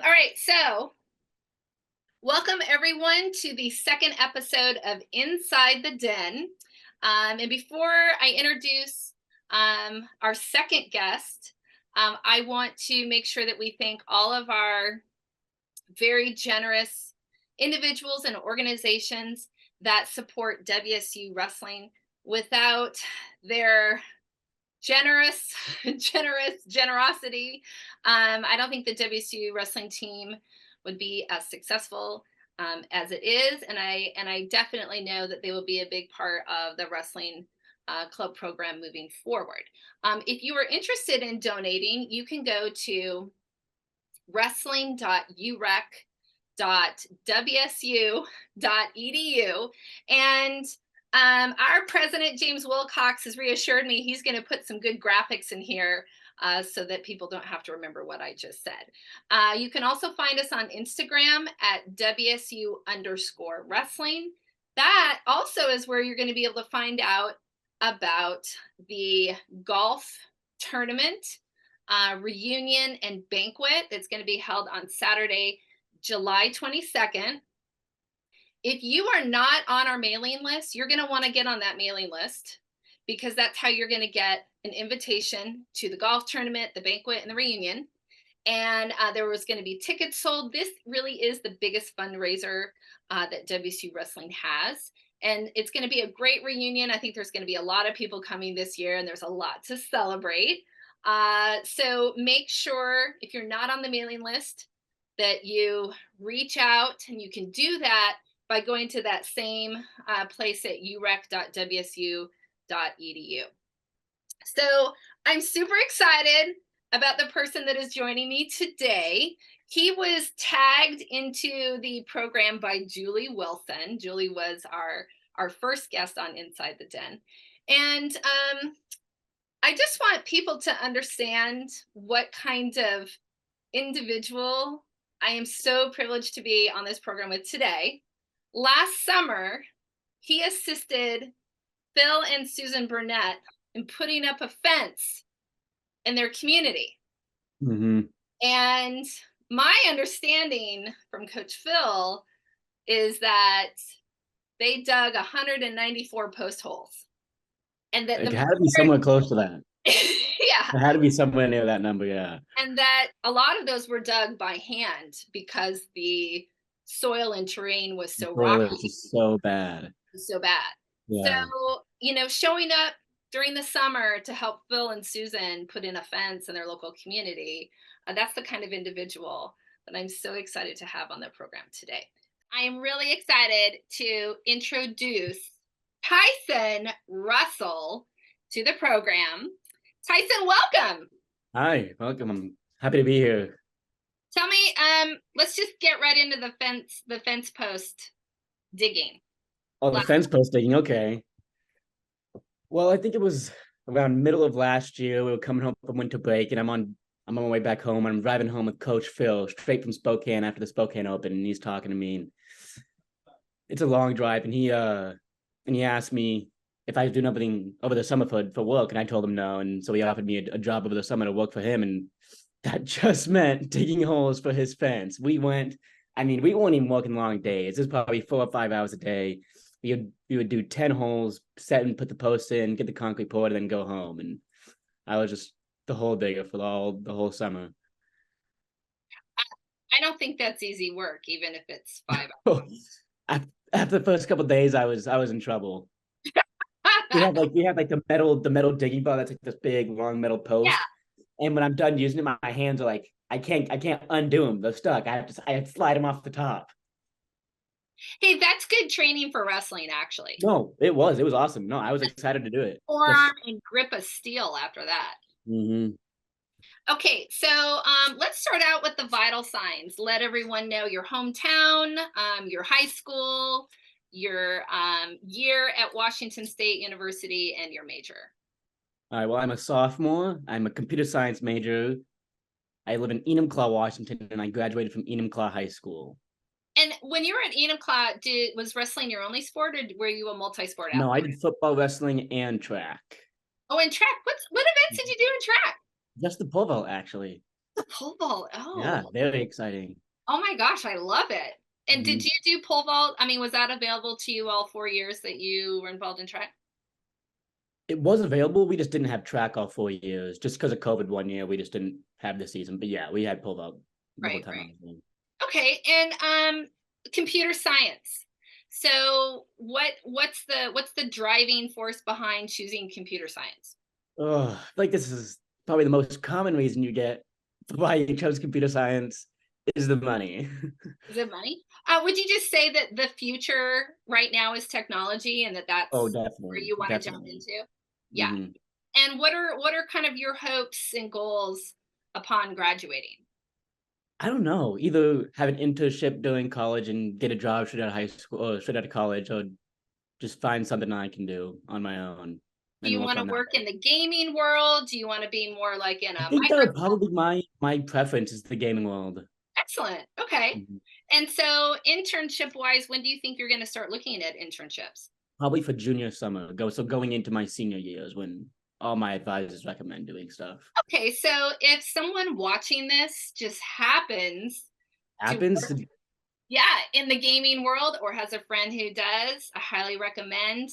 All right, so welcome everyone to the second episode of Inside the Den. And before I introduce our second guest, I want to make sure that we thank all of our very generous individuals and organizations that support WSU Wrestling. Without their generosity, I don't think the WSU Wrestling team would be as successful as it is, and I definitely know that they will be a big part of the wrestling club program moving forward. If you are interested in donating, you can go to wrestling.urec.wsu.edu, and our president, James Wilcox, has reassured me he's going to put some good graphics in here so that people don't have to remember what I just said. You can also find us on Instagram at WSU_wrestling. That also is where you're going to be able to find out about the golf tournament reunion and banquet that's going to be held on Saturday, July 22nd. If you are not on our mailing list, you're going to want to get on that mailing list, because that's how you're going to get an invitation to the golf tournament, the banquet, and the reunion. And there was going to be tickets sold. This really is the biggest fundraiser that WSU Wrestling has. And it's going to be a great reunion. I think there's going to be a lot of people coming this year, and there's a lot to celebrate. So make sure, if you're not on the mailing list, that you reach out, and you can do that by going to that same place at urec.wsu.edu. So I'm super excited about the person that is joining me today. He was tagged into the program by Julie Wilson. Julie was our first guest on Inside the Den. And I just want people to understand what kind of individual I am so privileged to be on this program with today. Last summer, he assisted Phil and Susan Burnett in putting up a fence in their community. Mm-hmm. And my understanding from Coach Phil is that they dug 194 post holes. And that It had to be somewhere close to that. Yeah. It had to be somewhere near that number, yeah. And that a lot of those were dug by hand because the soil and terrain was so rocky. It's just so bad. So bad. Yeah. So, showing up during the summer to help Phil and Susan put in a fence in their local community, that's the kind of individual that I'm so excited to have on the program today. I am really excited to introduce Tyson Russell to the program. Tyson, welcome. Hi, welcome. I'm happy to be here. Tell me, let's just get right into the fence post digging. Oh, the fence post digging, okay. Well, I think it was around middle of last year. We were coming home from winter break, and I'm on my way back home. I'm driving home with Coach Phil straight from Spokane after the Spokane Open, and he's talking to me. And it's a long drive, and he asked me if I was doing everything over the summer for work, and I told him no. And so he offered me a job over the summer to work for him, and that just meant digging holes for his fence. We weren't even working long days. It was probably 4 or 5 hours a day. We would do 10 holes, set and put the posts in, get the concrete poured, and then go home. And I was just the whole digger for the whole summer. I don't think that's easy work, even if it's 5 hours. After the first couple of days, I was in trouble. we have like the metal digging bar that's like this big long metal post. Yeah. And when I'm done using it, my hands are like I can't undo them. They're stuck. I have to slide them off the top. Hey, that's good training for wrestling, actually. No, it was awesome. No, I was excited to do it. Forearm and grip of steel after that. Mm-hmm. Okay, so let's start out with the vital signs. Let everyone know your hometown, your high school, your year at Washington State University, and your major. All right, well, I'm a sophomore. I'm a computer science major. I live in Enumclaw, Washington, and I graduated from Enumclaw High School. And when you were at Enumclaw, was wrestling your only sport, or were you a multi-sport athlete? No, I did football, wrestling, and track. Oh, and track. What events did you do in track? Just the pole vault, actually. The pole vault. Yeah, Oh, very exciting. oh my gosh, I love it. And did Mhm. you do pole vault? I mean, was that available to you all 4 years that you were involved in track? It was available. We just didn't have track all 4 years. Just because of COVID one year, we just didn't have the season. But yeah, we had pulled out the whole Right, time I right. was in. Okay, and computer science. So what's the driving force behind choosing computer science? Oh, like this is probably the most common reason you get for why you chose computer science is the money. Is it money? Would you just say that the future right now is technology and that Oh, that's where definitely, you want to jump definitely. into? Yeah. Hmm. And what are kind of your hopes and goals upon graduating? I don't know. Either have an internship during college and get a job straight out of high school or straight out of college, or just find something I can do on my own Do and you work want to on that work way. in the gaming world? Do you want to be more like in I a think that would micro? probably be my preference is the gaming world. Excellent. Okay. Mhm. And so internship wise, when do you think you're going to start looking at internships? Probably for junior summer. Going into my senior years when all my advisors recommend doing stuff. Okay, so if someone watching this just happens to Happens work, to yeah, in the gaming world or has a friend who does, I highly recommend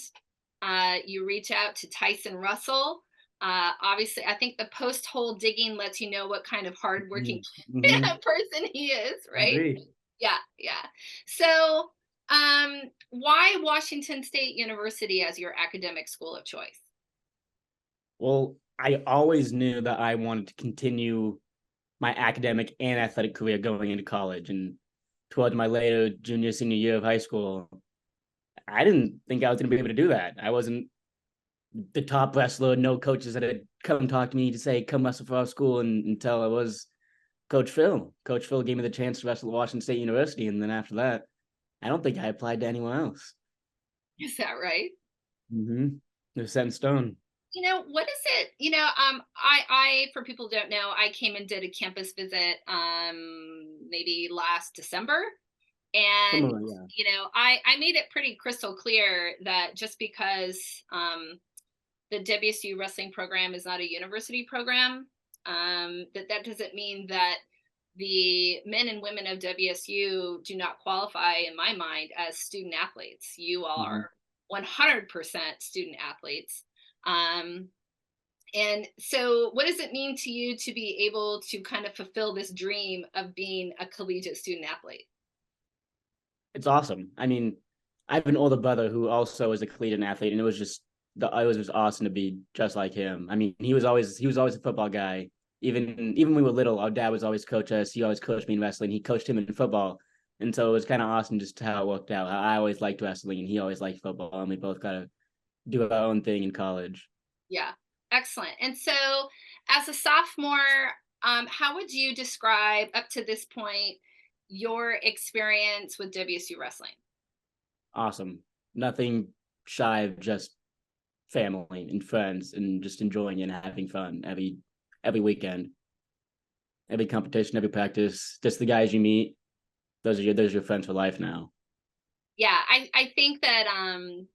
you reach out to Tyson Russell. Obviously, I think the post hole digging lets you know what kind of hardworking mm-hmm. person he is, right? Agree. Yeah, yeah. So, why Washington State University as your academic school of choice? Well, I always knew that I wanted to continue my academic and athletic career going into college. And towards my later junior, senior year of high school, I didn't think I was going to be able to do that. I wasn't the top wrestler. No coaches that had come talk to me to say, come wrestle for our school until I was Coach Phil. Coach Phil gave me the chance to wrestle at Washington State University. And then after that, I don't think I applied to anyone else. Is that right? Mm-hmm. It was set in stone. What is it? I for people who don't know, I came and did a campus visit maybe last December. And Similar, yeah. I made it pretty crystal clear that just because the WSU wrestling program is not a university program, that doesn't mean that the men and women of WSU do not qualify, in my mind, as student athletes. You Mm-hmm. are 100% student athletes. Um, and so, what does it mean to you to be able to kind of fulfill this dream of being a collegiate student athlete? It's awesome. I mean, I have an older brother who also is a collegiate athlete, and it was just awesome to be just like him. I mean, he was always a football guy. Even when we were little, our dad was always coach us. He always coached me in wrestling. He coached him in football, and so it was kind of awesome just how it worked out. I always liked wrestling, and he always liked football, and we both got to do our own thing in college. Yeah, excellent. And so, as a sophomore, how would you describe up to this point your experience with WSU wrestling? Awesome. Nothing shy of just family and friends, and just enjoying it and having fun every weekend. Every competition, every practice, just the guys you meet. Those are your friends for life now. Yeah, I think that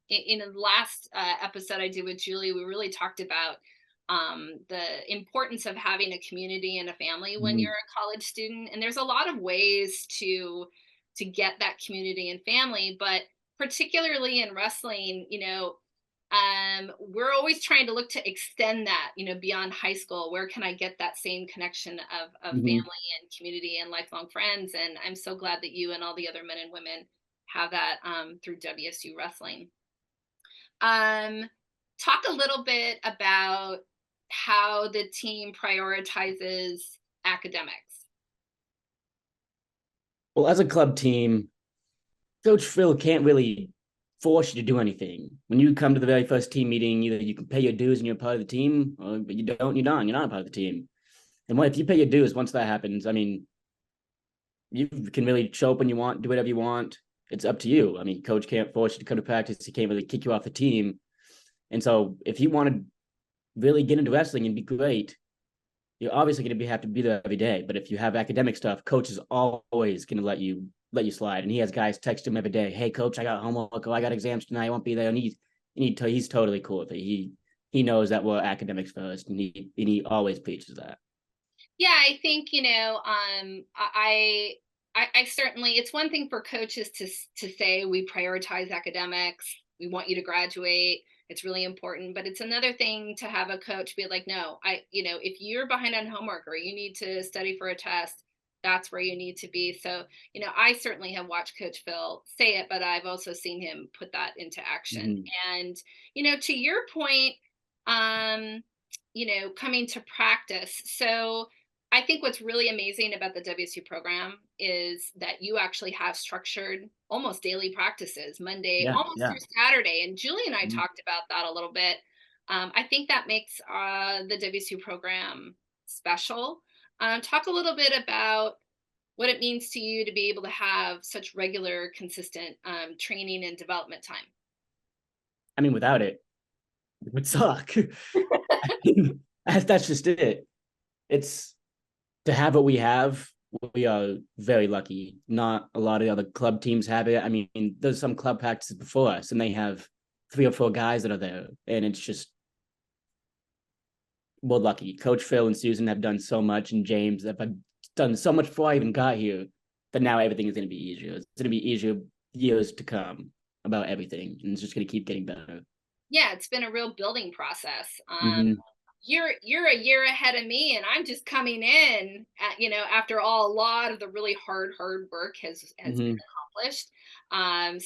in the last episode I did with Julie, we really talked about the importance of having a community and a family when you're Mhm. a college student. And there's a lot of ways to get that community and family, but particularly in wrestling, we're always trying to look to extend that, beyond high school. Where can I get that same connection of Mhm. family and community and lifelong friends? And I'm so glad that you and all the other men and women have that through WSU Wrestling. Um, Talk a little bit about how the team prioritizes academics. Well, as a club team, Coach Phil can't really force you to do anything. When you come to the very first team meeting, either you can pay your dues and you're part of the team, or but you don't, you're not. You're not a part of the team. And if you pay your dues, once that happens, I mean, you can really show up when you want, do whatever you want. It's up to you. I mean, coach can't force you to come to practice. He can't really kick you off the team. And so, if you want to really get into wrestling and be great, you're obviously going to have to be there every day. But if you have academic stuff, coach is always going to let you slide. And he has guys text him every day, "Hey, coach, I got homework. Oh, I got exams tonight. I won't be there." And he's totally cool with it. He knows that we're academics first, and he always preaches that. Yeah, I think, I certainly, it's one thing for coaches to say we prioritize academics, we want you to graduate, it's really important, but it's another thing to have a coach be like, no, if you're behind on homework or you need to study for a test, that's where you need to be. So, I certainly have watched Coach Phil say it, but I've also seen him put that into action. Mhm. And, to your point, um, coming to practice. So, I think what's really amazing about the WSU program is that you actually have structured almost daily practices, Monday Yeah, almost yeah. through Saturday. And Julie and I Mhm. talked about that a little bit. I think that makes the WSU program special. Talk a little bit about what it means to you to be able to have such regular, consistent training and development time. I mean, without it, it would suck. I mean, that's just it. It's to have what we have. We are very lucky. Not a lot of other club teams have it. I mean, there's some club practices before us, and they have 3 or 4 guys that are there, and it's just well lucky. Coach Phil and Susan have done so much, and James have done so much before I even got here. That now everything is going to be easier. It's going to be easier years to come about everything, and it's just going to keep getting better. Yeah, it's been a real building process. Mm-hmm. You're a year ahead of me, and I'm just coming in after a lot of the really hard work has been Mm-hmm. accomplished.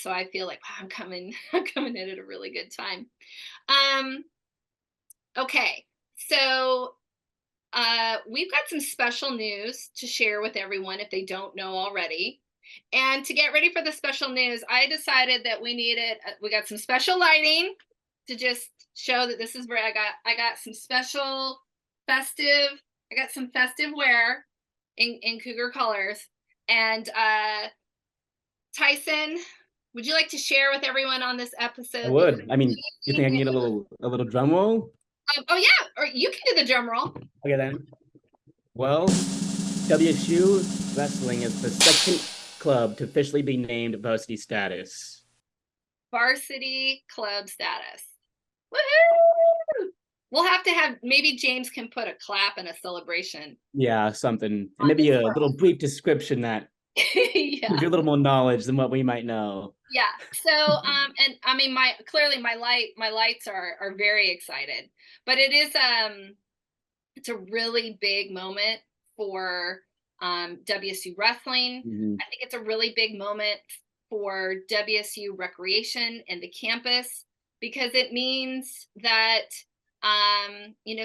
So I feel like, wow, I'm coming I'm coming in at a really good time. Um, okay. So we've got some special news to share with everyone if they don't know already. And to get ready for the special news, I decided that we got some special lighting to just show that this is where I got some special festive, I got some festive wear in cougar colors. And Tyson, would you like to share with everyone on this I episode the would. I mean, you think I can get a little drum roll? oh yeah, or you can do the drum roll. Okay then. Well, WSU Wrestling is the second club to officially be named varsity status. Varsity club status. Woohoo! We'll have to have, maybe James can put a clap and a celebration Yeah, something, and on maybe this a little brief description that gives yeah. you a little more knowledge than what we might know. Yeah. So and I mean my lights are very excited. But it's a really big moment for WSU wrestling. Mm-hmm. I think it's a really big moment for WSU recreation and the campus because it means that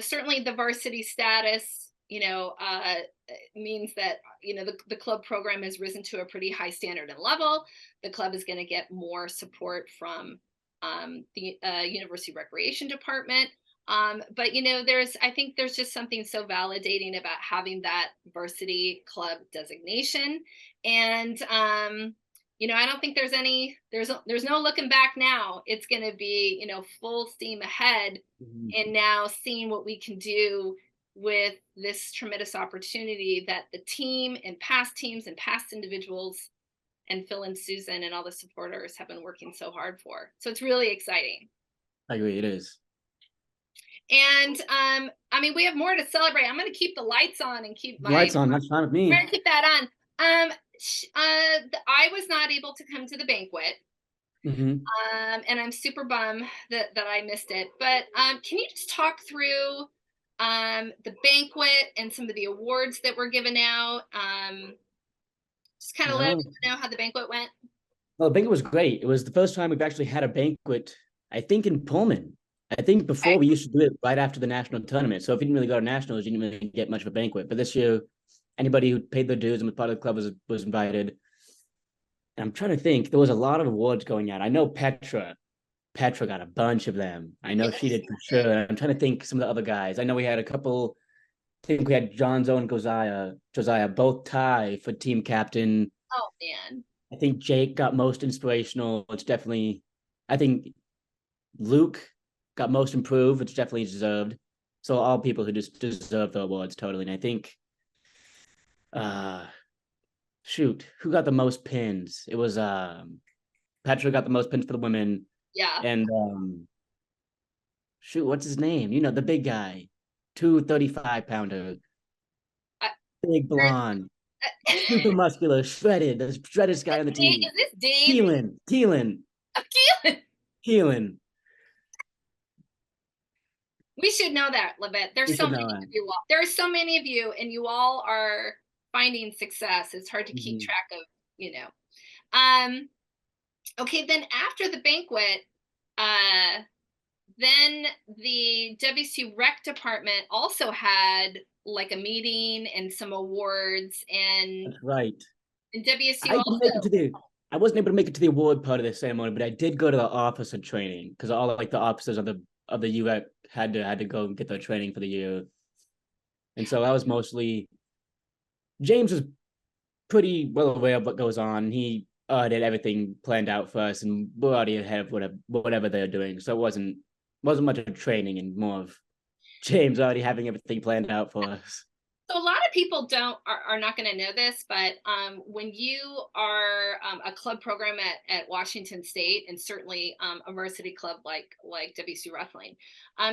certainly the varsity status means that the club program has risen to a pretty high standard and level. The club is going to get more support from the university recreation department. But I think there's just something so validating about having that varsity club designation. And I don't think there's no looking back now. It's going to be, full steam ahead, Mm-hmm. and now seeing what we can do with this tremendous opportunity that the team and past teams and past individuals and Phil and Susan and all the supporters have been working so hard for. So it's really exciting. I agree, it is. And I mean, we have more to celebrate. I'm going to keep the lights on and keep my. Lights on, that's fine with I'm me. going to keep that on. I was not able to come to the banquet, Mm-hmm. and I'm super bummed that I missed it. But can you just talk through the banquet and some of the awards that were given out? Just kind of let us Well, know how the banquet went. well, the banquet was great. It was the first time we've actually had a banquet, I think, in Pullman. I think before Okay. we used to do it right after the national tournament. So if you didn't really go to nationals, you didn't really get much of a banquet. But this year, anybody who paid their dues and was part of the club was invited. And I'm trying to think, there was a lot of awards going out. I know Petra got a bunch of them. I know Yes. she did for sure. I'm trying to think some of the other guys. I know we had a couple. I think we had Johnzo and Josiah both tie for team captain. Oh man. I think Jake got most inspirational. It's definitely, I think Luke got most improved. It's definitely deserved. So all people who just deserve the awards totally. And I think, uh, shoot, who got the most pins? It was Petra got the most pins for the women, Yeah. and shoot, what's his name? You know, the big guy, 235 pounder. big blonde, super muscular, shredded, the shredded guy on the team. Is this Dave? Keelan. We should know that, Libet. We There's so should many know of that. you all. There are so many of you, and you all are finding success. It's hard to keep Mhm. track of, you know. Um, okay, then after the banquet, uh, then the WC Rec department also had like a meeting and some awards, That's right. and WSU I didn't make it to also. the. I wasn't able to make it to the award part of the ceremony, but I did go to the officer training because all like the officers of the U had to go and get their training for the year, and so I was mostly. James was pretty well aware of what goes on. He had everything planned out for us, and we're already ahead of whatever they're doing. So it wasn't much of training, and more of James already having everything planned out for us. So a lot of people are not going to know this, but when you are a club program at Washington State, and certainly a varsity club like WSU Wrestling,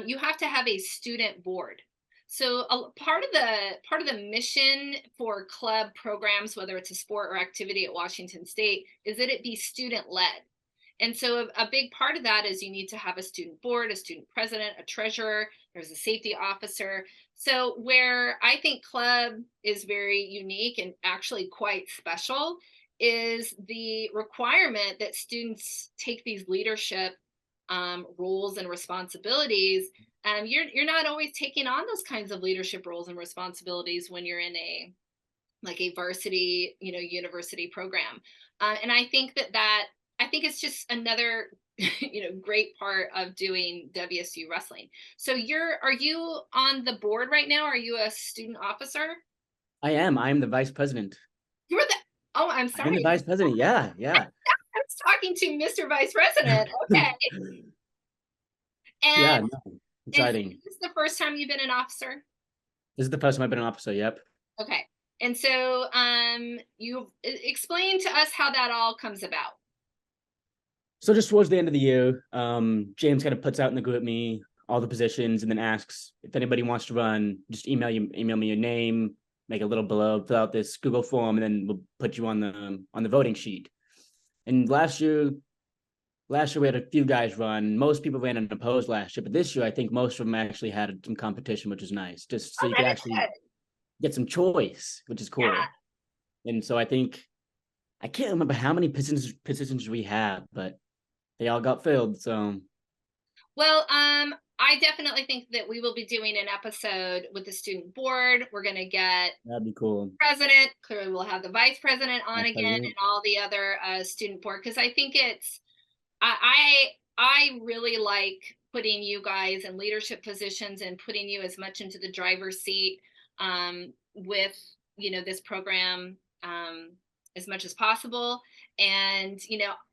you have to have a student board. So a part of the mission for club programs, whether it's a sport or activity at Washington State, is that it be student led. And so a big part of that is you need to have a student board, a student president, a treasurer, there's a safety officer. So where I think club is very unique and actually quite special is the requirement that students take these leadership roles and responsibilities. You're not always taking on those kinds of leadership roles and responsibilities when you're in a like a varsity, university program. And I think that I think it's just another, great part of doing WSU wrestling. So are you on the board right now? Are you a student officer? I am. I am the vice president. You were the, oh, I'm I am the sorry. vice president. Yeah, yeah. I was talking to Mr. Vice President. Okay. Yeah, And no, is exciting. this the first time you've been an officer? This is the first time I've been an officer. Yep. Okay. And so you explain to us how that all comes about. So just towards the end of the year, James kind of puts out in the group me all the positions and then asks if anybody wants to run, just email me your name, make a little blurb, fill out this Google form, and then we'll put you on the voting sheet. And last year we had a few guys run. Most people ran unopposed last year, but this year I think most of them actually had some competition, which is nice, just so Oh, you that could is actually good. get some choice, which is Yeah. cool. And so I think I can't remember how many positions we have, but they all got filled. So Well, I definitely think that we will be doing an episode with the student board. We're going to get that'd be cool. president. Clearly, we'll have the vice president on Vice again and president. all the other student board because I think I really like putting you guys in leadership positions and putting you as much into the driver's seat with this program as much as possible, and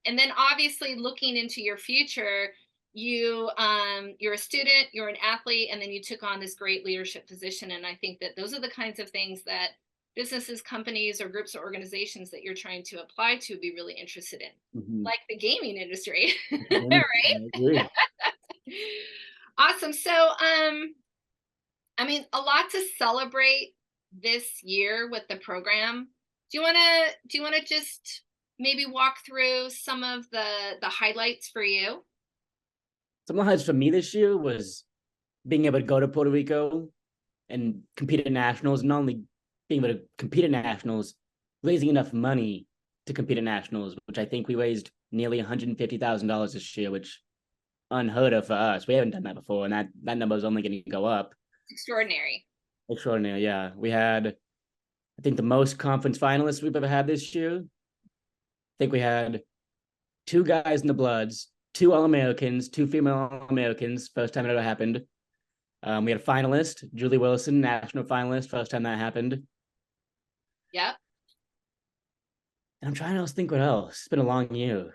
and then obviously looking into your future. You're a student, you're an athlete, and then you took on this great leadership position, and I think that those are the kinds of things that businesses, companies, or groups or organizations that you're trying to apply to be really interested in, Mm-hmm. like the gaming industry. Yeah, I agree. Awesome. So, I mean, a lot to celebrate this year with the program. Do you want to just maybe walk through some of the highlights for you? Some of the highlights for me this year was being able to go to Puerto Rico and compete at nationals, and not only being able to compete at nationals, raising enough money to compete at nationals, which I think we raised nearly $150,000 this year, which unheard of for us. We haven't done that before, and that number is only going to go up. It's extraordinary. Extraordinary, yeah. We had, I think, the most conference finalists we've ever had this year. I think we had two guys in the Bloods, two All Americans, two female All Americans. First time it ever happened. We had a finalist, Julie Wilson, national finalist. First time that happened. Yep. And I'm trying to think what else. It's been a long year.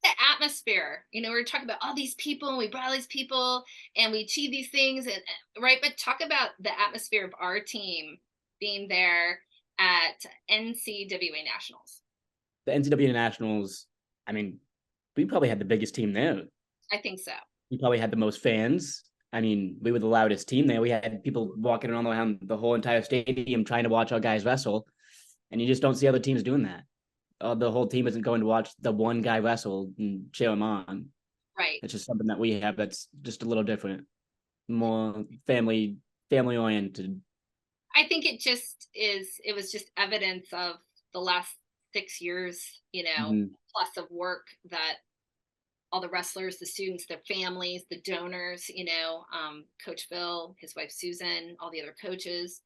The atmosphere. We're talking about all these people, and we brought all these people, and we achieved these things, and right. But talk about the atmosphere of our team being there at NCWA Nationals. The NCAA Nationals, I mean, we probably had the biggest team there. I think so. We probably had the most fans. I mean, we were the loudest team there. We had people walking around the whole entire stadium trying to watch our guys wrestle, and you just don't see other teams doing that. The whole team isn't going to watch the one guy wrestle and cheer him on. Right. It's just something that we have that's just a little different, more family oriented. I think it was just evidence of the last 6 years, Mm-hmm. plus of work that all the wrestlers, the students, their families, the donors, Coach Bill, his wife Susan, all the other coaches.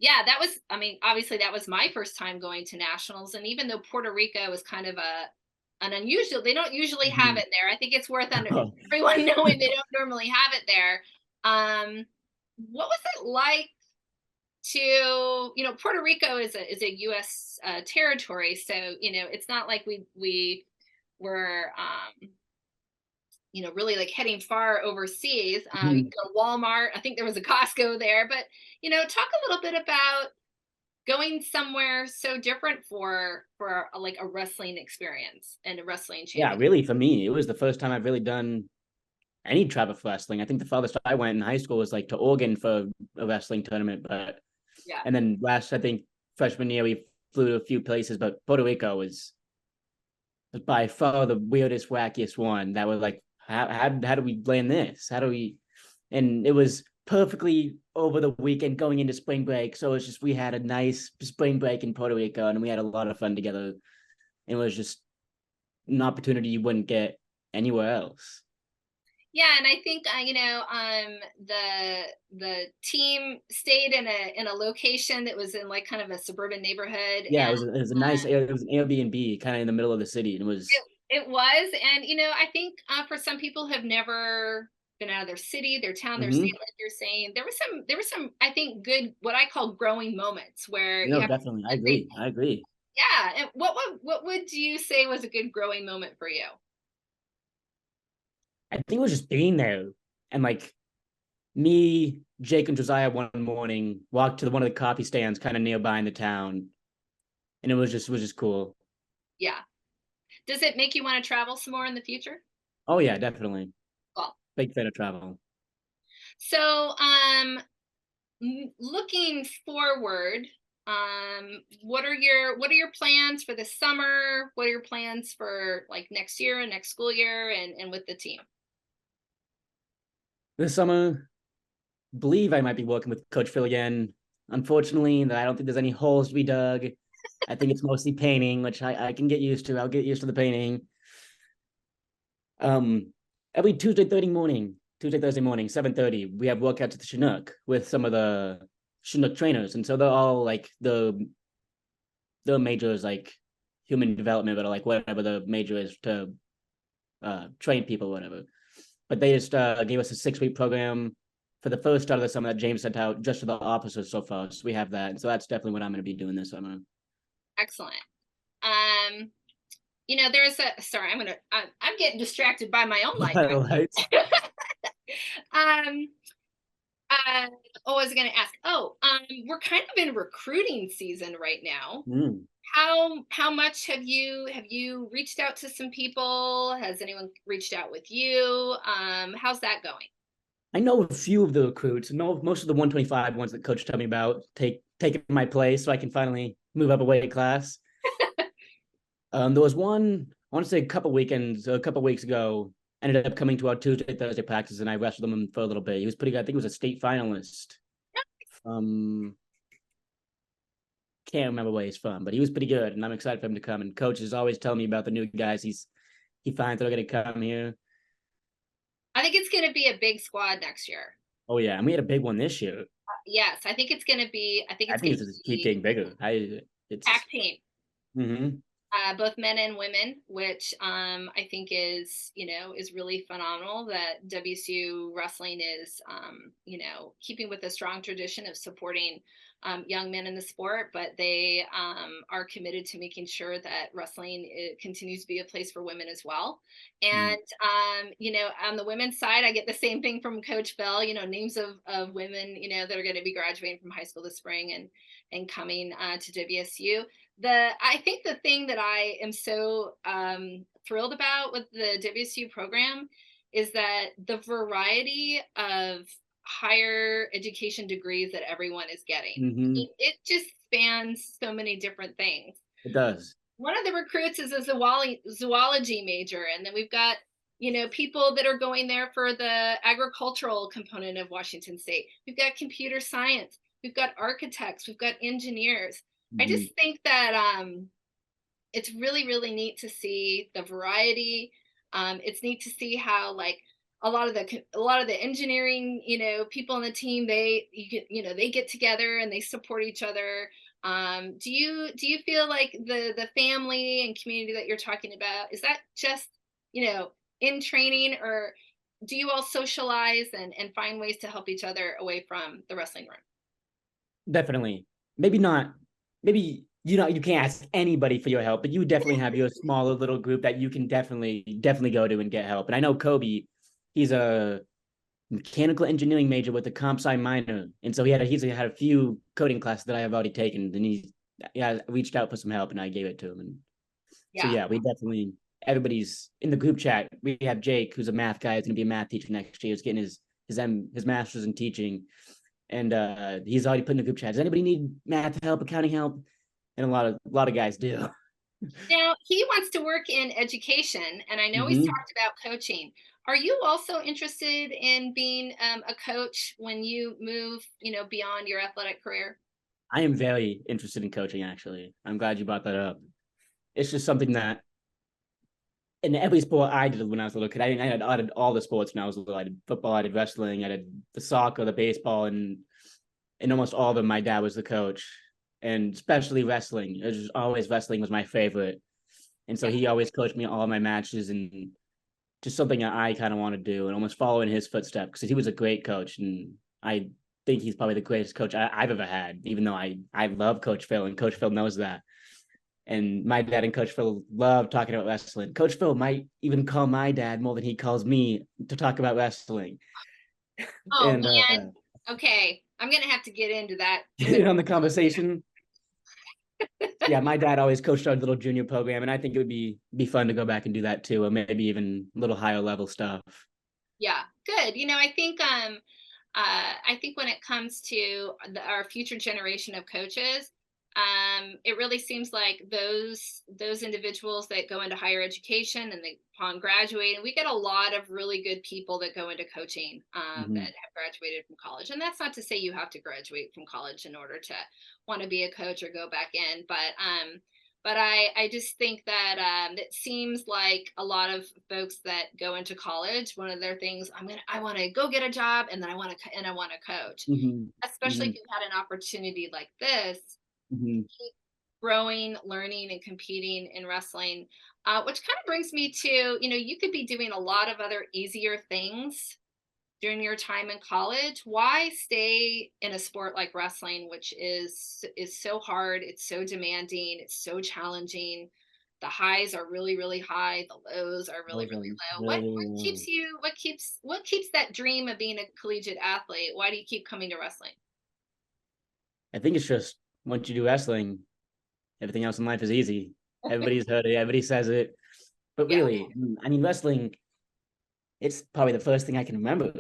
Yeah, that was, I mean, obviously that was my first time going to nationals. And even though Puerto Rico was kind of an unusual, they don't usually have Mm-hmm. it there. I think it's worth everyone knowing they don't normally have it there. What was it like to, Puerto Rico is a U.S. Territory, so it's not like we were really like heading far overseas. You Mm-hmm. go to Walmart. I think there was a Costco there, but talk a little bit about going somewhere so different for like a wrestling experience and a wrestling Yeah, champion. really, for me, it was the first time I've really done any travel for wrestling. I think the farthest I went in high school was like to Oregon for a wrestling tournament, but Yeah, and then I think freshman year we flew to a few places, but Puerto Rico was by far the weirdest, wackiest one. That was like, how do we land this? How do we? And it was perfectly over the weekend going into spring break, so it's just we had a nice spring break in Puerto Rico, and we had a lot of fun together. It was just an opportunity you wouldn't get anywhere else. yeah, and I think the team stayed in a location that was in like kind of a suburban neighborhood, Yeah, and it was a nice it was an Airbnb kind of in the middle of the city, and it was it was. And I think for some people have never been out of their city, their town, their state, mm-hmm. like you're saying, there was some I think good, what I call growing moments where You know, you have definitely. I a great, agree. I agree. yeah. And what would you say was a good growing moment for you? I think it was just being there and like me, Jake, and Josiah one morning walked to one of the coffee stands kind of nearby in the town, and it was just cool. Yeah. Does it make you want to travel some more in the future? Oh yeah, definitely. Well, Big fan of travel. so looking forward, what are your plans for the summer? What are your plans for like next year and next school year and with the team? This summer, believe I might be working with Coach Phil again. Unfortunately, I don't think there's any holes to be dug. I think it's mostly painting, which I can get used to. I'll get used to the painting. Um, every Tuesday, Thursday morning, 7:30, we have workouts at the Chinook with some of the Chinook trainers, and so they're all like the major is like human development, but like whatever the major is to train people, whatever. But they just gave us a 6 week program for the first start of the summer that James sent out just to the officers so far. So we have that, and so that's definitely what I'm going to be doing this summer. Excellent. Um, there's a sorry, I'm getting distracted by my own life. Right. um, what was I going to ask? Oh, we're kind of in recruiting season right now. Mm. How much have you reached out to some people? Has anyone reached out with you? How's that going? I know a few of the recruits. I know most of the 125 ones that coach told me about taking my place so I can finally move up a weight class. There was one, I want to say a couple weeks ago, ended up coming to our Tuesday, Thursday practice, and I wrestled him for a little bit. He was pretty good. I think he was a state finalist. Um, can't remember where he's from, but he was pretty good, and I'm excited for him to come. And coach is always telling me about the new guys he finds that are going to come here. I think it's going to be a big squad next year. Oh yeah, and we had a big one this year. Yes, I think it's going to be. I think I it's think going it's to just keep be getting bigger. It's pack paint. mm-hmm. Both men and women, which I think is really phenomenal. That WSU Wrestling is keeping with a strong tradition of supporting young men in the sport, but they are committed to making sure that wrestling continues to be a place for women as well. Mm-hmm. And on the women's side, I get the same thing from Coach Bell. Names of women that are going to be graduating from high school this spring and coming to WSU. I think the thing that I am so thrilled about with the WSU program is that the variety of higher education degrees that everyone is getting. Hmm. It just spans so many different things. It does. One of the recruits is a zoology major, and then we've got people that are going there for the agricultural component of Washington State. We've got computer science, we've got architects, we've got engineers. I just Hmm. think that it's really really neat to see the variety. It's neat to see how like a lot of the engineering people on the team, they get together and they support each other. Do you feel like the family and community that you're talking about, is that just in training, or do you all socialize and find ways to help each other away from the wrestling room? Definitely. Maybe not. Maybe you can't ask anybody for your help, but you definitely have your smaller little group that you can definitely go to and get help. And I know Kobe, he's a mechanical engineering major with a comp sci minor, and so he's had a few coding classes that I have already taken, and yeah, reached out for some help, and I gave it to him. And so Yeah. yeah, we definitely, everybody's in the group chat. We have Jake, who's a math guy, who's going to be a math teacher next year. He's getting his master's in teaching, and he's already put in the group chat. Does anybody need math help, accounting help? And a lot of guys do. Now, he wants to work in education, and I know he's Hmm. talked about coaching. Are you also interested in being a coach when you move, beyond your athletic career? I am very interested in coaching. Actually, I'm glad you brought that up. It's just something that in every sport I did when I was a little kid, I did all the sports when I was little. I did football, I did wrestling, I did the soccer, the baseball, and in almost all of them, my dad was the coach, and especially wrestling. It was just always wrestling was my favorite, and so Yeah. he always coached me all my matches, and just something that I kind of want to do and almost follow in his footsteps because he was a great coach, and I think he's probably the greatest coach I've ever had. Even though I love Coach Phil, and Coach Phil knows that. And my dad and Coach Phil love talking about wrestling. Coach Phil might even call my dad more than he calls me to talk about wrestling. Oh And man. Okay, I'm gonna have to get into that. on the conversation, yeah, my dad always coached our little junior program, and I think it would be fun to go back and do that too, or maybe even a little higher level stuff. Yeah, good. I think when it comes to our future generation of coaches, it really seems like those individuals that go into higher education and they upon graduating, we get a lot of really good people that go into coaching, that Mm-hmm. have graduated from college. And that's not to say you have to graduate from college in order to want to be a coach or go back in, but I just think that it seems like a lot of folks that go into college, one of their things, I want to go get a job, and then I want to coach, Mm-hmm. especially Mm-hmm. if you had an opportunity like this, Mm-hmm. keep growing, learning, and competing in wrestling. Which kind of brings me to, you could be doing a lot of other easier things during your time in college. Why stay in a sport like wrestling, which is so hard, it's so demanding, it's so challenging. The highs are really really high, the lows are really Those are really low. What really, keeps you what keeps that dream of being a collegiate athlete? Why do you keep coming to wrestling? I think it's just once you do wrestling, everything else in life is easy. Everybody's heard it, everybody says it. But Yeah. really, I mean, wrestling, it's probably the first thing I can remember.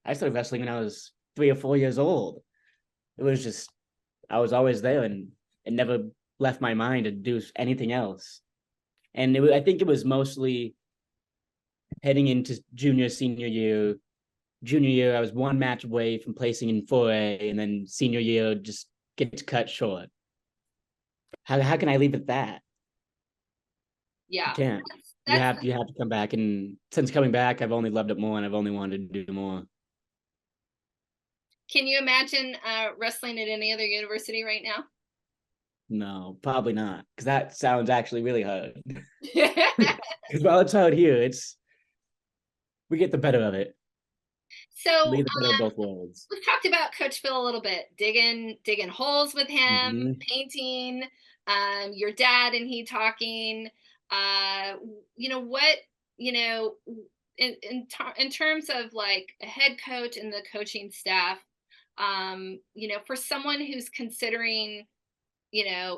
I started wrestling when I was 3 or 4 years old. It was just, I was always there, and it never left my mind to do anything else. And I think it was mostly heading into junior, senior year. Junior year, I was one match away from placing in 4A, and then senior year just gets cut short. How can I leave it that? You Yeah. can't. You That's have you have to come back, and since coming back, I've only loved it more, and I've only wanted to do more. Can you imagine wrestling at any other university right now? No, probably not, because that sounds actually really hard. Because while it's hard here, we get the better of it. We So get the better of both worlds. we've talked about Coach Phil a little bit, digging holes with him, Mm-hmm. painting, your dad and he talking. What you know in terms of like a head coach and the coaching staff. For someone who's considering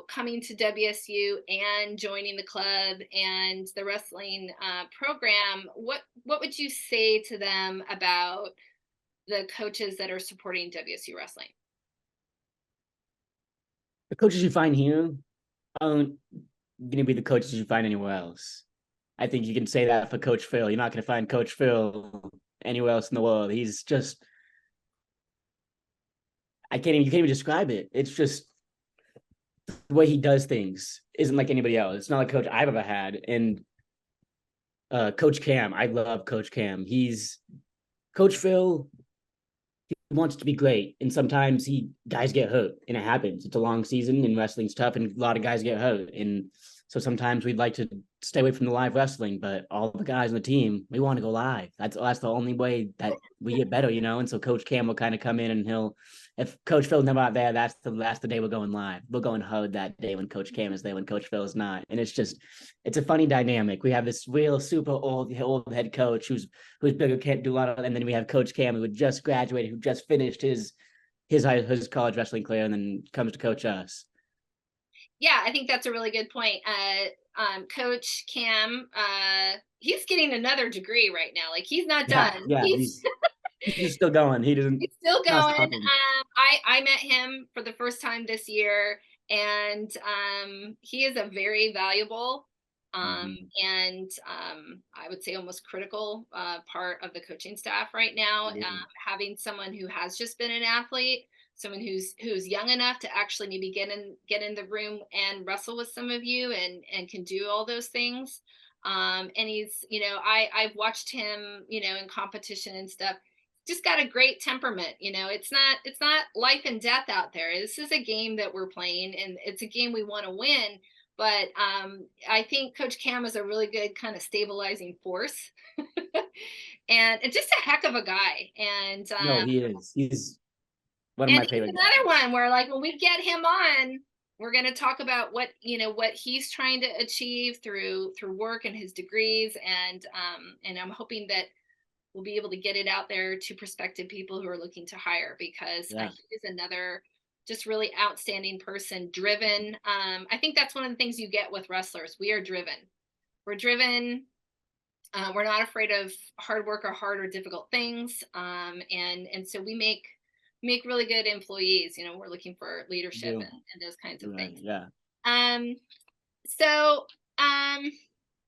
coming to WSU and joining the club and the wrestling program, what would you say to them about the coaches that are supporting WSU Wrestling? The coaches you find here aren't going to be the coaches you find anywhere else. I think you can say that for Coach Phil. You're not going to find Coach Phil anywhere else in the world. He's just, you can't even describe it. It's just the way he does things isn't like anybody else. It's not like coach I've ever had. And Coach Cam, I love Coach Cam. He's Coach Phil. He wants to be great, and sometimes guys get hurt, and it happens. It's a long season, and wrestling's tough, and a lot of guys get hurt, and so sometimes we'd like to stay away from the live wrestling, but all the guys on the team, we want to go live. That's the only way that we get better, And so Coach Cam will kind of come in, and if Coach Phil's never out there, that's the day we're going live. We're going hard that day when Coach Cam is there, when Coach Phil's not, and it's a funny dynamic. We have this real super old head coach who's bigger, can't do a lot of, and then we have Coach Cam who just graduated, who just finished his college wrestling career, and then comes to coach us. Yeah, I think that's a really good point. Coach Cam, he's getting another degree right now. Like, he's not done. Yeah, he's still going. He's still going. I met him for the first time this year, and he is a very valuable and I would say almost critical part of the coaching staff right now. Having someone who has just been an athlete, someone who's young enough to actually maybe get in the room and wrestle with some of you and can do all those things. And he's, I've watched him, in competition and stuff. Just got a great temperament. It's not life and death out there. This is a game that we're playing, and it's a game we want to win. But I think Coach Cam is a really good kind of stabilizing force, and just a heck of a guy. And no, he is. He's one of my favorite guys. Another one where, like, when we get him on, we're going to talk about what he's trying to achieve through work and his degrees, and I'm hoping that we'll be able to get it out there to prospective people who are looking to hire, because he is another just really outstanding person, driven. I think that's one of the things you get with wrestlers. We are driven. We're driven. We're not afraid of hard work or hard or difficult things. And so we make really good employees. We're looking for leadership and those kinds of things. Yeah. So I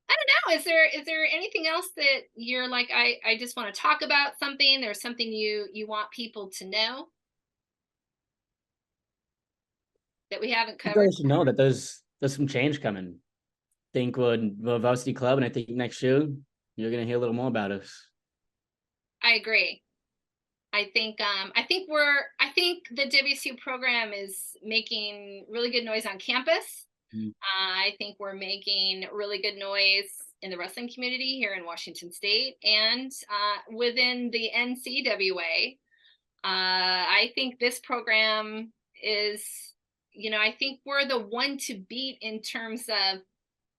don't know. Is there anything else that you're like, I just want to talk about something? There's something you want people to know that we haven't covered? You should know that there's some change coming. I think we're a varsity club, and I think next year you're going to hear a little more about us. I agree. I think the WSU program is making really good noise on campus. I think we're making really good noise in the wrestling community here in Washington State and within the NCWA. I think this program is, I think we're the one to beat in terms of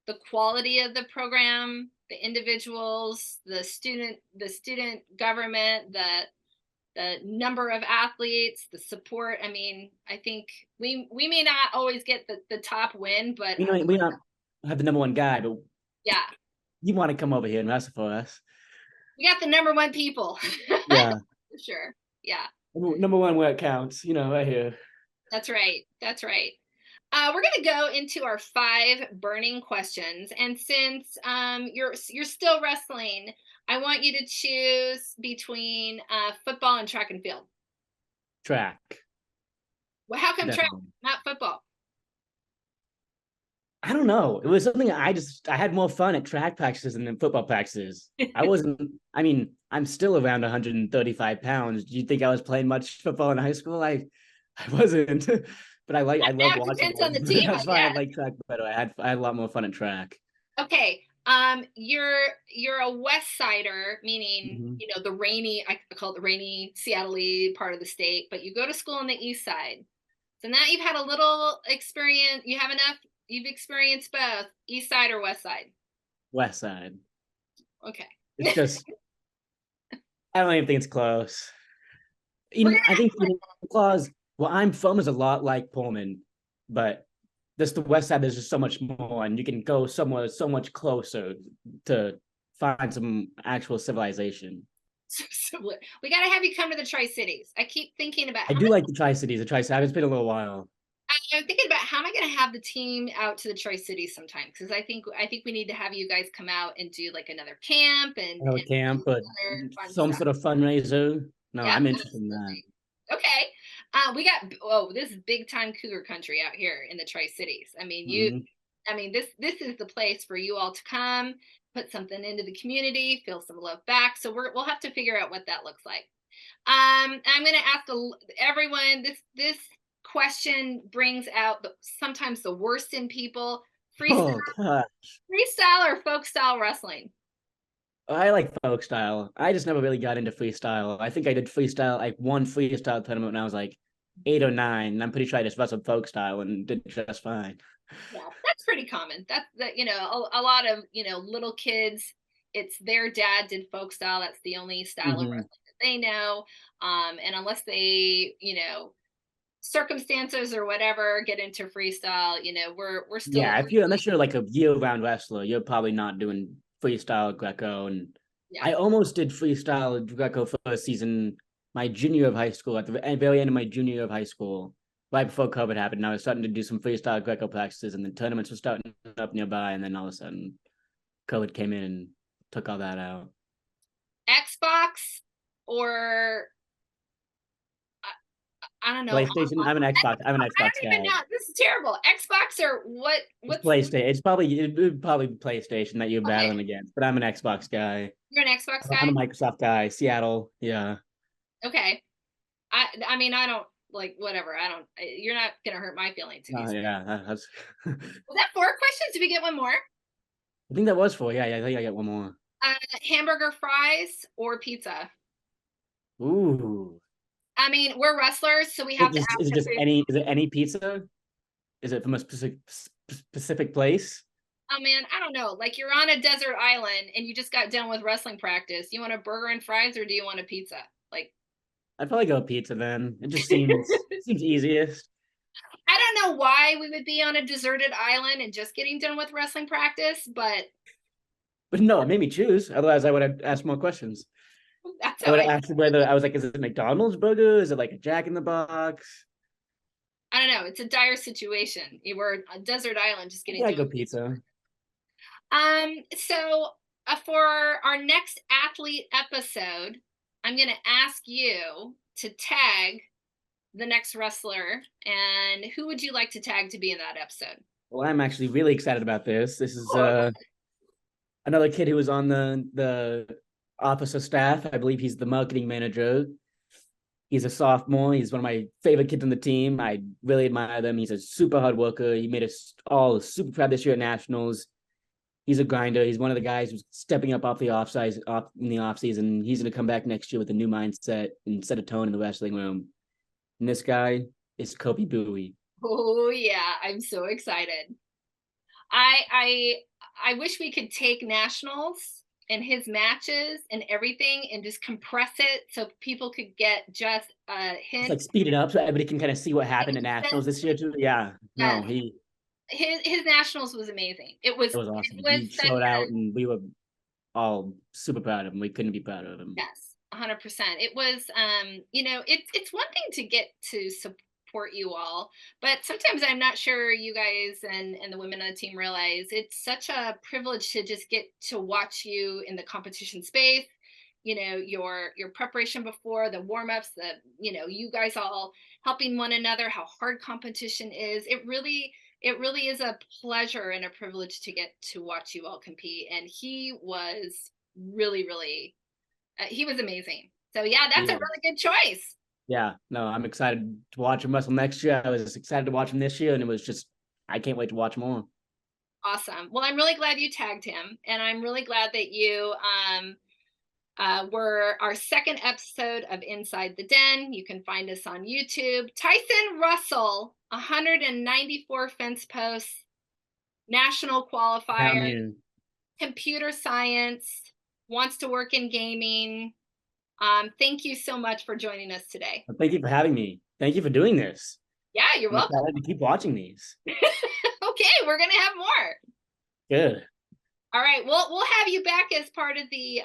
the quality of the program, the individuals, the student government, the number of athletes, the support. I mean, I think we may not always get the top win, but we don't have the number one guy, but yeah, you want to come over here and wrestle for us. We got the number one people. Yeah. For sure. Yeah. Number one where it counts, right here. That's right. We're going to go into our 5 burning questions. And since you're still wrestling, I want you to choose between football and track and field. Track. Well, how come track, not football? I don't know. It was something I had more fun at track practices than in football practices. I'm still around 135 pounds. Do you think I was playing much football in high school? I wasn't, but I love watching. Depends on the team. That's why I like track better. I had a lot more fun at track. Okay. You're a West Sider, meaning, the rainy, I call it the rainy Seattle-y part of the state, but you go to school on the East Side. So now you've had a little experience. You've experienced both, East Side or West Side? West Side. Okay. It's just, I don't even think it's close. I think Claus, where I'm from is a lot like Pullman, but This the West Side. There's just so much more, and you can go somewhere so much closer to find some actual civilization. So we got to have you come to the Tri Cities. I keep thinking about I how do many. like the Tri Cities. The Tri Cities. It's been a little while. I'm thinking about how am I going to have the team out to the Tri Cities sometime, because I think we need to have you guys come out and do like another camp I and do camp, but other fun some stuff. sort of fundraiser. No, Yeah, I'm interested in that. absolutely. Okay. We got this is big time cougar country out here in the Tri Cities. Mm-hmm. This is the place for you all to come, put something into the community, feel some love back. So we'll have to figure out what that looks like. I'm going to ask everyone. This question brings out sometimes the worst in people. Freestyle, Oh God, freestyle or folk style wrestling. I like folk style. I just never really got into freestyle. I think I did freestyle, like one freestyle tournament when I was like 8 or 9, and I'm pretty sure I just wrestled folk style and did just fine. Yeah, that's pretty common. That's that a lot of little kids. It's their dad did folk style. That's the only style of Mm-hmm. wrestling that they know. And unless they circumstances or whatever get into freestyle, we're still Yeah, if you're unless you're like a year-round wrestler, you're probably not doing freestyle Greco. And yeah. I almost did freestyle Greco for a season my junior year of high school, at the very end of my junior year of high school, right before COVID happened. And I was starting to do some freestyle Greco practices, and the tournaments were starting up nearby. And then all of a sudden, COVID came in and took all that out. Xbox or I don't know. PlayStation. I'm an Xbox. I'm an I Xbox don't even guy. know. This is terrible. Xbox or what? It's What's PlayStation. It'd probably PlayStation that you're okay? battling against, but I'm an Xbox guy. You're an Xbox I'm guy. a Microsoft guy. Seattle. Yeah. Okay. I don't like whatever. I don't. You're not gonna hurt my feelings if you Oh say. yeah. That's. Was that 4 questions? Did we get one more? I think that was 4. Yeah. Yeah. I think I got one more. Hamburger fries or pizza? Ooh. We're wrestlers, so we have to Is it ask just if. any? Is it any pizza? Is it from a specific place? Oh man, I don't know. Like you're on a desert island and you just got done with wrestling practice. You want a burger and fries or do you want a pizza? Like I'd probably go pizza then. It just seems easiest. I don't know why we would be on a deserted island and just getting done with wrestling practice, but But no, it made me choose. Otherwise, I would have asked more questions. that's I how would have asked whether I was like, is it McDonald's burger? Is it like a Jack in the Box? I don't know. It's a dire situation. You were a desert island just getting Yeah, I done go with pizza. So for our next athlete episode, I'm going to ask you to tag the next wrestler. And who would you like to tag to be in that episode? Well, I'm actually really excited about this. This is Oh, another kid who was on the officer staff. I believe he's the marketing manager. He's a sophomore. He's one of my favorite kids on the team. I really admire them. He's a super hard worker. He made us all super proud this year at nationals. He's a grinder. He's one of the guys who's stepping up off in the off season. He's going to come back next year with a new mindset and set a tone in the wrestling room. And this guy is Kobe Bowie. oh yeah, I'm so excited. I I I wish we could take nationals and his matches and everything and just compress it so people could get just a Just hint. like speed it up so everybody can kind of see what happened at nationals this year too. Yeah, no, Yes, he his nationals was amazing. it was It awesome. was He such showed out, and we were all super proud of him. We couldn't be prouder of him. yes, 100%. It was it's one thing to get to support you all, but sometimes I'm not sure you guys and the women on the team realize it's such a privilege to just get to watch you in the competition space. Your preparation before the warm-ups, you guys all helping one another, how hard competition is. It really is a pleasure and a privilege to get to watch you all compete. And he was really, really he was amazing. So yeah, that's a Yeah, really good choice. yeah. No, I'm excited to watch him wrestle next year. I was excited to watch him this year, and it was just I can't wait to watch more. Awesome. Well, I'm really glad you tagged him, and I'm really glad that you were our second episode of Inside the Den. You can find us on YouTube. Tyson Russell, 194 fence posts, national Down qualifier, here. computer science, wants to work in gaming. Thank you so much for joining us today. Thank you for having me. Thank you for doing this. Yeah, you're I'm welcome. excited to keep watching these. we're going to have more. Good. All right. We'll have you back as part of the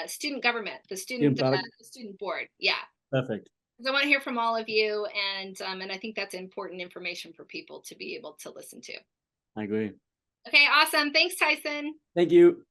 student government, the student board. Yeah. Perfect. Because I want to hear from all of you, and I think that's important information for people to be able to listen to. I agree. Okay, awesome. Thanks, Tyson. Thank you.